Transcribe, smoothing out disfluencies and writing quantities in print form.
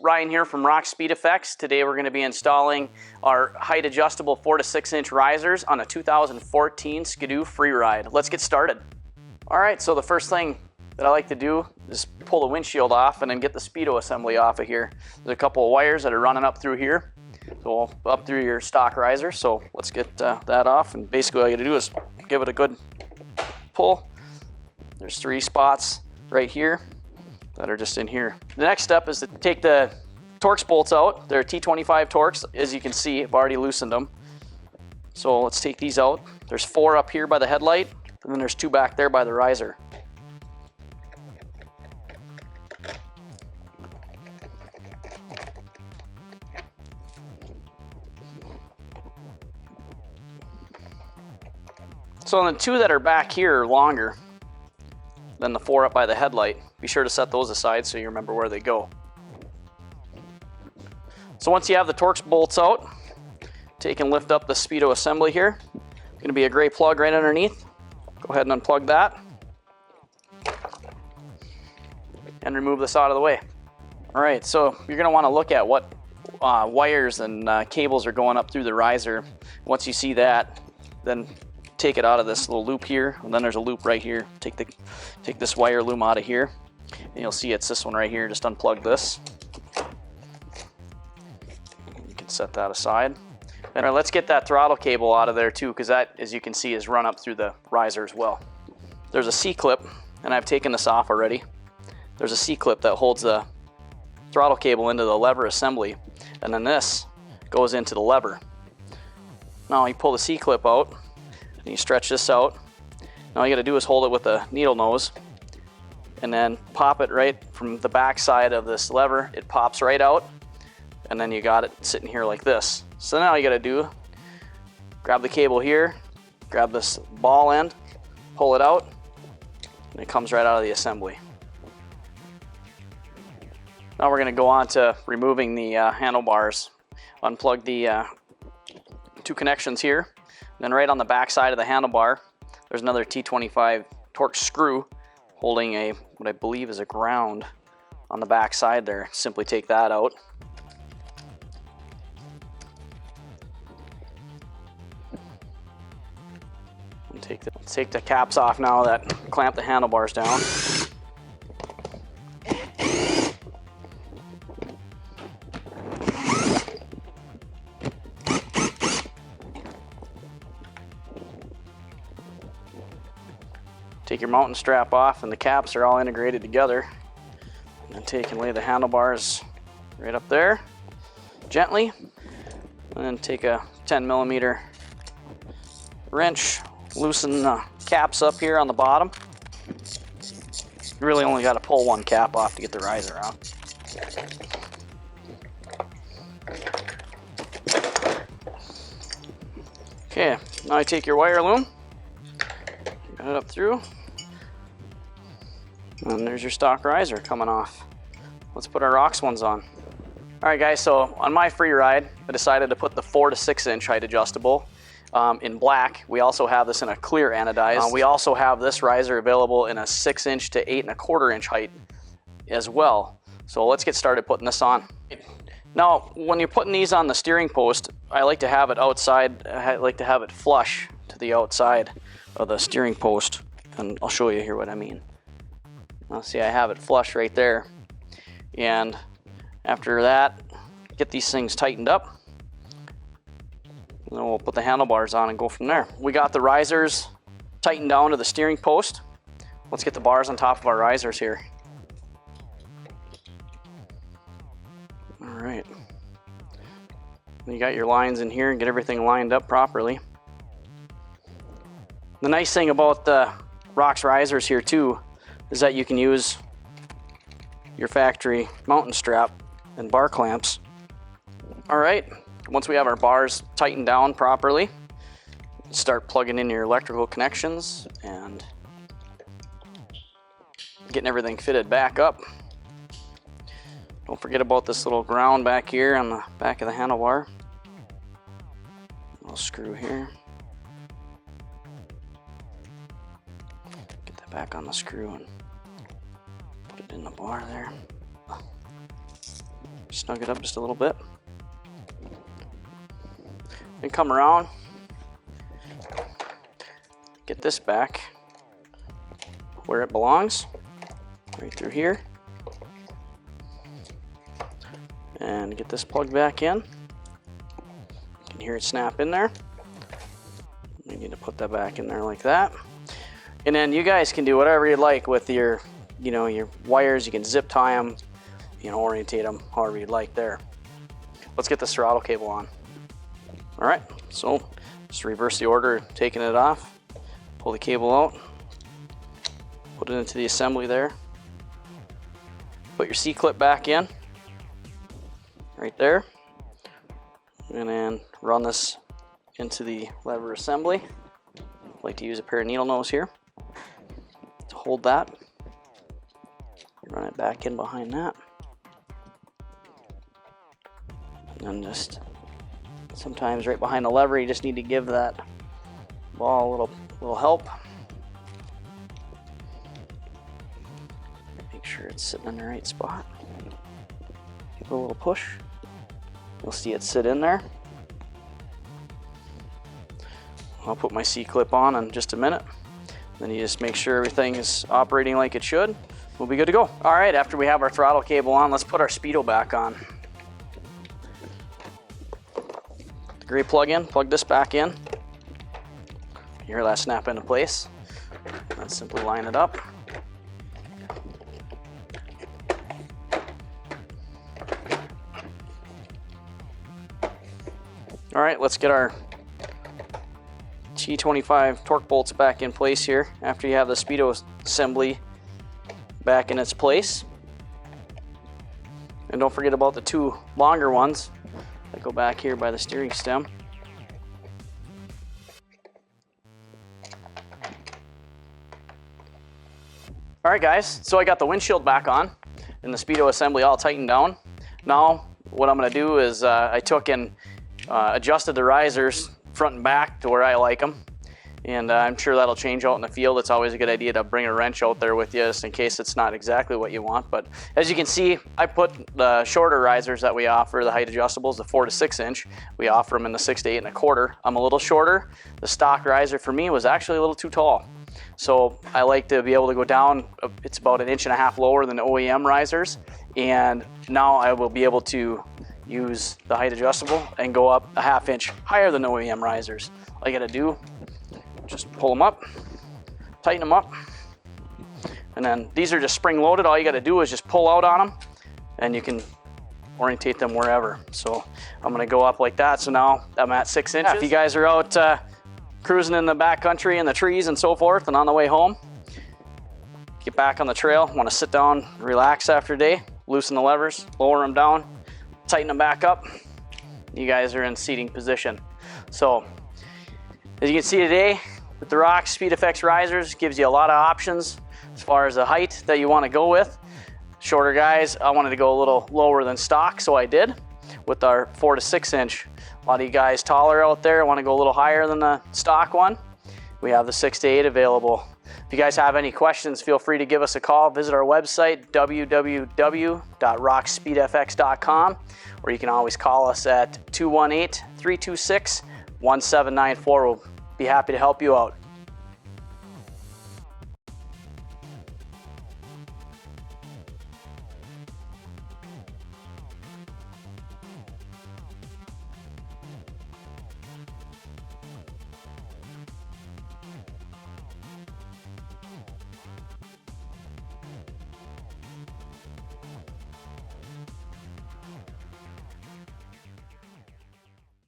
Ryan here from Rock Speed Effects. Today we're going to be installing our height adjustable 4 to 6 inch risers on a 2014 SkiDoo Freeride. Let's get started. Alright, so the first thing that I like to do is pull the windshield off and then get the Speedo assembly off of here. There's a couple of wires that are running up through here, so up through your stock riser. So let's get that off, and basically all you got to do is give it a good pull. There's 3 spots right here that are just in here. The next step is to take the Torx bolts out. They're T25 Torx. As you can see, I've already loosened them. So let's take these out. There's 4 up here by the headlight, and then there's 2 back there by the riser. So the 2 that are back here are longer than the 4 up by the headlight. Be sure to set those aside so you remember where they go. So once you have the Torx bolts out, take and lift up the Speedo assembly here. Going to be a gray plug right underneath. Go ahead and unplug that. And remove this out of the way. Alright, so you're going to want to look at what wires and cables are going up through the riser. Once you see that, then take it out of this little loop here, and then there's a loop right here. Take this wire loom out of here, and you'll see it's this one right here. Just unplug this. You can set that aside. And let's get that throttle cable out of there too, because that, as you can see, is run up through the riser as well. There's a C-clip, and I've taken this off already. There's a C-clip that holds the throttle cable into the lever assembly, and then this goes into the lever. Now you pull the C-clip out, and you stretch this out. Now all you got to do is hold it with a needle nose and then pop it right from the back side of this lever. It pops right out, and then you got it sitting here like this. So now all you got to do, grab the cable here, grab this ball end, pull it out, and it comes right out of the assembly. Now we're going to go on to removing the handlebars. Unplug the 2 connections here. Then right on the back side of the handlebar, there's another T25 Torx screw holding what I believe is a ground on the back side there. Simply take that out. And take the caps off now that clamp the handlebars down. Take your mountain strap off, and the caps are all integrated together. And then take and lay the handlebars right up there, gently. And then take a 10mm wrench, loosen the caps up here on the bottom. You really only got to pull 1 cap off to get the riser out. Okay, now you take your wire loom, got it up through. And there's your stock riser coming off. Let's put our Rox ones on. Alright guys, so on my Freeride, I decided to put the 4 to 6 inch height adjustable in black. We also have this in a clear anodized. We also have this riser available in a 6 inch to 8¼ inch height as well. So let's get started putting this on. Now, when you're putting these on the steering post, I like to have it outside. I like to have it flush to the outside of the steering post. And I'll show you here what I mean. Now see, I have it flush right there. And after that, get these things tightened up. And then we'll put the handlebars on and go from there. We got the risers tightened down to the steering post. Let's get the bars on top of our risers here. All right. You got your lines in here and get everything lined up properly. The nice thing about the Rox risers here too is that you can use your factory mountain strap and bar clamps. All right, once we have our bars tightened down properly, start plugging in your electrical connections and getting everything fitted back up. Don't forget about this little ground back here on the back of the handlebar. Little screw here. Get that back on the screw and put it in the bar there. Snug it up just a little bit. Then come around, get this back where it belongs, right through here. And get this plug back in. You can hear it snap in there. We need to put that back in there like that. And then you guys can do whatever you like with your, your wires. You can zip tie them, orientate them however you'd like there. Let's get this throttle cable on. All right, so just reverse the order, taking it off, pull the cable out, put it into the assembly there, put your C-clip back in, right there, and then run this into the lever assembly. I like to use a pair of needle nose here to hold that. Run it back in behind that. And then just sometimes right behind the lever, you just need to give that ball a little help. Make sure it's sitting in the right spot. Give it a little push. You'll see it sit in there. I'll put my C-clip on in just a minute. Then you just make sure everything is operating like it should. We'll be good to go. All right, after we have our throttle cable on, let's put our SkiDoo back on. The gray plug-in, plug this back in. You hear that snap into place. Let's simply line it up. All right, let's get our T25 torque bolts back in place here after you have the SkiDoo assembly back in its place. And don't forget about the two longer ones that go back here by the steering stem. All right guys, so I got the windshield back on and the SkiDoo assembly all tightened down. Now what I'm going to do is I took and adjusted the risers front and back to where I like them, and I'm sure that'll change out in the field. It's always a good idea to bring a wrench out there with you just in case it's not exactly what you want. But as you can see, I put the shorter risers that we offer, the height adjustables, the 4 to 6 inch. We offer them in the 6 to 8 1/4. I'm a little shorter. The stock riser for me was actually a little too tall. So I like to be able to go down, it's about 1.5 inches lower than the OEM risers. And now I will be able to use the height adjustable and go up 1/2 inch higher than the OEM risers. All you gotta do, just pull them up, tighten them up, and then these are just spring loaded. All you gotta do is just pull out on them and you can orientate them wherever. So I'm gonna go up like that. So now I'm at 6 inches. If you guys are out cruising in the backcountry in the trees and so forth and on the way home, get back on the trail, wanna sit down, relax after a day, loosen the levers, lower them down, tighten them back up, you guys are in seating position. So as you can see today, with the ROX SpeedFX risers, gives you a lot of options as far as the height that you want to go with. Shorter guys, I wanted to go a little lower than stock, so I did with our 4 to 6 inch. A lot of you guys taller out there want to go a little higher than the stock one. We have the 6 to 8 available. If you guys have any questions, feel free to give us a call. Visit our website, www.roxspeedfx.com, or you can always call us at 218-326-1794. We'll be happy to help you out.